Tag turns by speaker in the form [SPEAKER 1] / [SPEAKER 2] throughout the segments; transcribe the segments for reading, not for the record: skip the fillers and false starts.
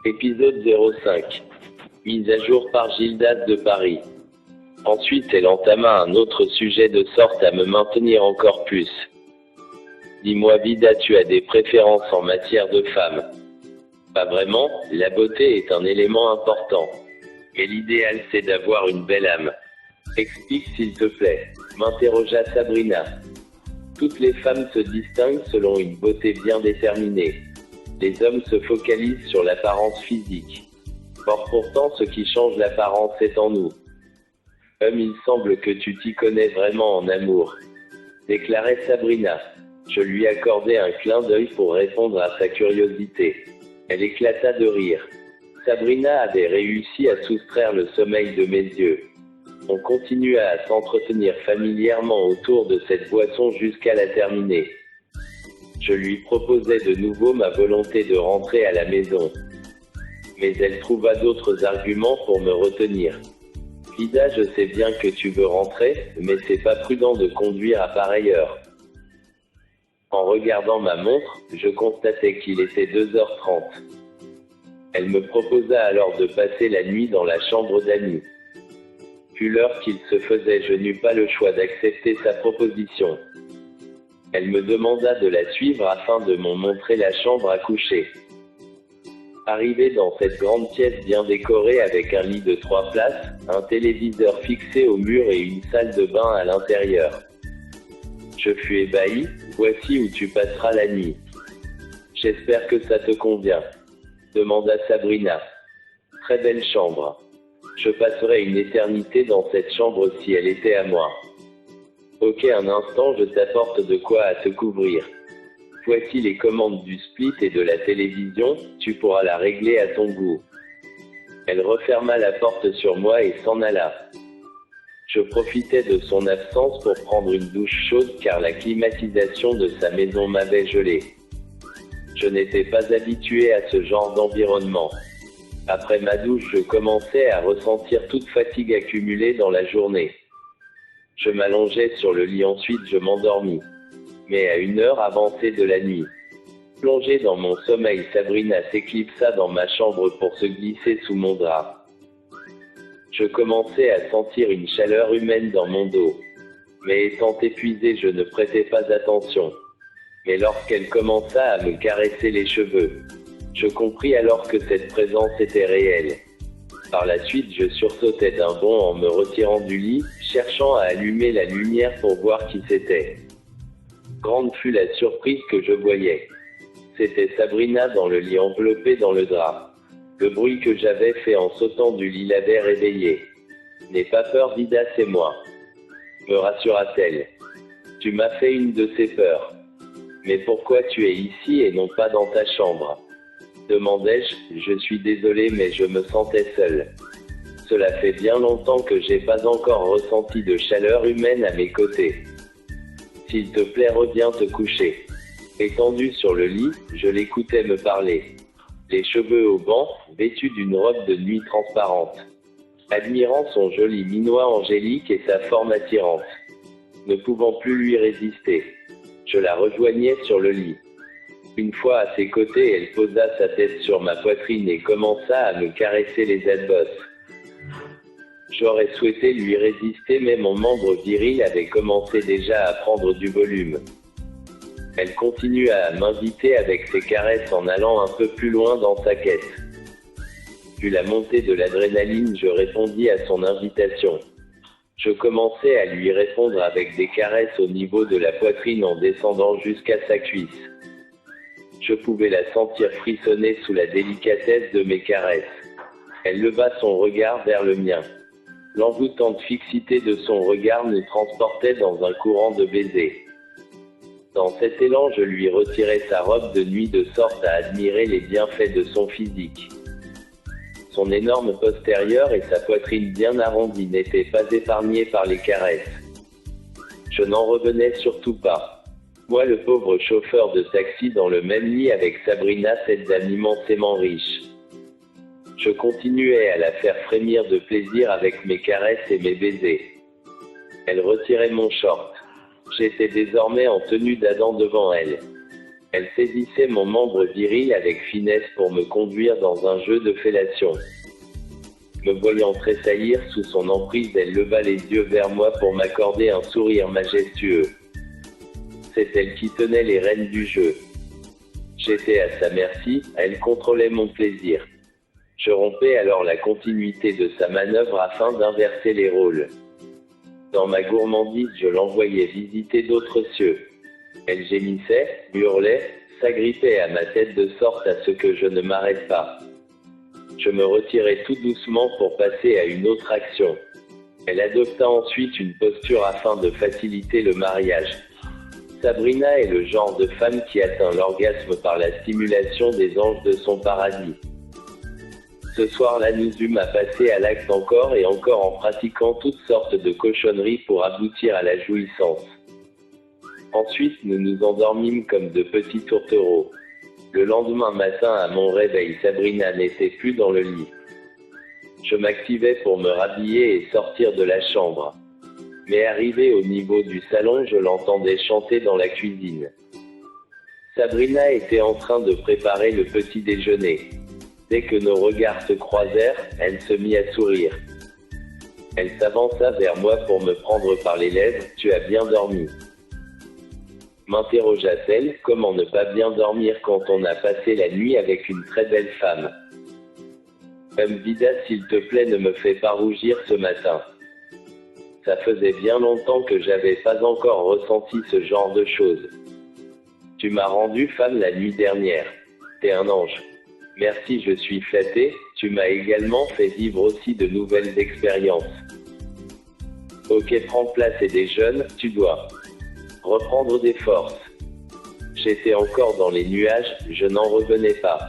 [SPEAKER 1] Épisode 05. Mise à jour par Gildas de Paris. Ensuite elle entama un autre sujet de sorte à me maintenir encore plus. Dis-moi Vida, tu as des préférences en matière de femme? Pas vraiment, la beauté est un élément important. Et l'idéal c'est d'avoir une belle âme. Explique s'il te plaît, m'interrogea Sabrina. Toutes les femmes se distinguent selon une beauté bien déterminée. Les hommes se focalisent sur l'apparence physique. Or pourtant ce qui change l'apparence est en nous. Il semble que tu t'y connais vraiment en amour, déclarait Sabrina. Je lui accordai un clin d'œil pour répondre à sa curiosité. Elle éclata de rire. Sabrina avait réussi à soustraire le sommeil de mes yeux. On continua à s'entretenir familièrement autour de cette boisson jusqu'à la terminer. Je lui proposai de nouveau ma volonté de rentrer à la maison. Mais elle trouva d'autres arguments pour me retenir. Vida, je sais bien que tu veux rentrer, mais c'est pas prudent de conduire à pareille heure. En regardant ma montre, je constatai qu'il était 2h30. Elle me proposa alors de passer la nuit dans la chambre d'Annie. Vu l'heure qu'il se faisait, je n'eus pas le choix d'accepter sa proposition. Elle me demanda de la suivre afin de m'en montrer la chambre à coucher. Arrivé dans cette grande pièce bien décorée avec un lit de 3 places, un téléviseur fixé au mur et une salle de bain à l'intérieur. Je fus ébahi, voici où tu passeras la nuit. J'espère que ça te convient, demanda Sabrina. Très belle chambre. Je passerai une éternité dans cette chambre si elle était à moi. Ok, un instant, je t'apporte de quoi à te couvrir. Voici les commandes du split et de la télévision, tu pourras la régler à ton goût. Elle referma la porte sur moi et s'en alla. Je profitais de son absence pour prendre une douche chaude car la climatisation de sa maison m'avait gelé. Je n'étais pas habitué à ce genre d'environnement. Après ma douche, je commençais à ressentir toute fatigue accumulée dans la journée. Je m'allongeai sur le lit, ensuite je m'endormis. Mais à une heure avancée de la nuit, plongée dans mon sommeil, Sabrina s'éclipsa dans ma chambre pour se glisser sous mon drap. Je commençais à sentir une chaleur humaine dans mon dos. Mais étant épuisé, je ne prêtais pas attention. Mais lorsqu'elle commença à me caresser les cheveux, je compris alors que cette présence était réelle. Par la suite, je sursautai d'un bond en me retirant du lit, cherchant à allumer la lumière pour voir qui c'était. Grande fut la surprise que je voyais. C'était Sabrina dans le lit enveloppée dans le drap. Le bruit que j'avais fait en sautant du lit l'avait réveillée. N'aie pas peur Vida, c'est moi, me rassura-t-elle. Tu m'as fait une de ces peurs. Mais pourquoi tu es ici et non pas dans ta chambre? Demandai-je. Je suis désolé mais je me sentais seul. Cela fait bien longtemps que j'ai pas encore ressenti de chaleur humaine à mes côtés. S'il te plaît, reviens te coucher. Étendu sur le lit, je l'écoutais me parler. Les cheveux au vent, vêtu d'une robe de nuit transparente. Admirant son joli minois angélique et sa forme attirante. Ne pouvant plus lui résister, je la rejoignais sur le lit. Une fois à ses côtés, elle posa sa tête sur ma poitrine et commença à me caresser les adbosses. J'aurais souhaité lui résister mais mon membre viril avait commencé déjà à prendre du volume. Elle continua à m'inviter avec ses caresses en allant un peu plus loin dans sa quête. Vu la montée de l'adrénaline, je répondis à son invitation. Je commençai à lui répondre avec des caresses au niveau de la poitrine en descendant jusqu'à sa cuisse. Je pouvais la sentir frissonner sous la délicatesse de mes caresses. Elle leva son regard vers le mien. L'envoûtante fixité de son regard nous transportait dans un courant de baisers. Dans cet élan, je lui retirai sa robe de nuit de sorte à admirer les bienfaits de son physique. Son énorme postérieur et sa poitrine bien arrondie n'étaient pas épargnés par les caresses. Je n'en revenais surtout pas. Moi, le pauvre chauffeur de taxi dans le même lit avec Sabrina, cette dame immensément riche. Je continuais à la faire frémir de plaisir avec mes caresses et mes baisers. Elle retirait mon short. J'étais désormais en tenue d'Adam devant elle. Elle saisissait mon membre viril avec finesse pour me conduire dans un jeu de fellation. Me voyant tressaillir sous son emprise, elle leva les yeux vers moi pour m'accorder un sourire majestueux. C'est elle qui tenait les rênes du jeu. J'étais à sa merci, elle contrôlait mon plaisir. Je rompais alors la continuité de sa manœuvre afin d'inverser les rôles. Dans ma gourmandise, je l'envoyais visiter d'autres cieux. Elle gémissait, hurlait, s'agrippait à ma tête de sorte à ce que je ne m'arrête pas. Je me retirai tout doucement pour passer à une autre action. Elle adopta ensuite une posture afin de faciliter le mariage. Sabrina est le genre de femme qui atteint l'orgasme par la stimulation des anges de son paradis. Ce soir-là, nous eûmes à passer à l'acte encore et encore en pratiquant toutes sortes de cochonneries pour aboutir à la jouissance. Ensuite, nous nous endormîmes comme de petits tourtereaux. Le lendemain matin, à mon réveil, Sabrina n'était plus dans le lit. Je m'activais pour me rhabiller et sortir de la chambre. Mais arrivé au niveau du salon, je l'entendais chanter dans la cuisine. Sabrina était en train de préparer le petit déjeuner. Dès que nos regards se croisèrent, elle se mit à sourire. Elle s'avança vers moi pour me prendre par les lèvres. « Tu as bien dormi ?» m'interrogea-t-elle. Comment ne pas bien dormir quand on a passé la nuit avec une très belle femme? Vida, s'il te plaît, ne me fais pas rougir ce matin. Ça faisait bien longtemps que j'avais pas encore ressenti ce genre de choses. Tu m'as rendu femme la nuit dernière. T'es un ange. Merci, je suis flatté. Tu m'as également fait vivre aussi de nouvelles expériences. Ok, prends place et déjeune, tu dois reprendre des forces. J'étais encore dans les nuages, je n'en revenais pas.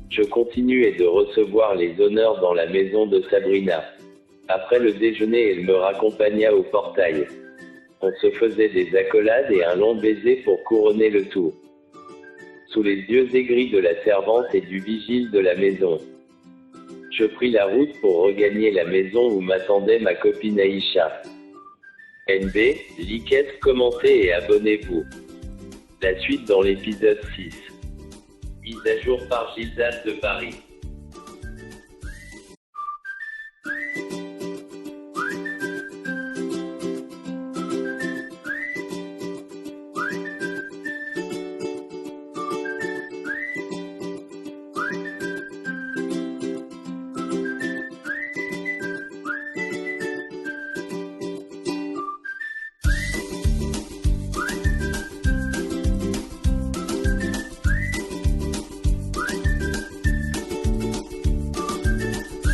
[SPEAKER 1] Je continuais de recevoir les honneurs dans la maison de Sabrina. Après le déjeuner, elle me raccompagna au portail. On se faisait des accolades et un long baiser pour couronner le tout. Sous les yeux aigris de la servante et du vigile de la maison. Je pris la route pour regagner la maison où m'attendait ma copine Aïcha. NB, likez, commentez et abonnez-vous. La suite dans l'épisode 6. Mise à jour par Gildas de Paris.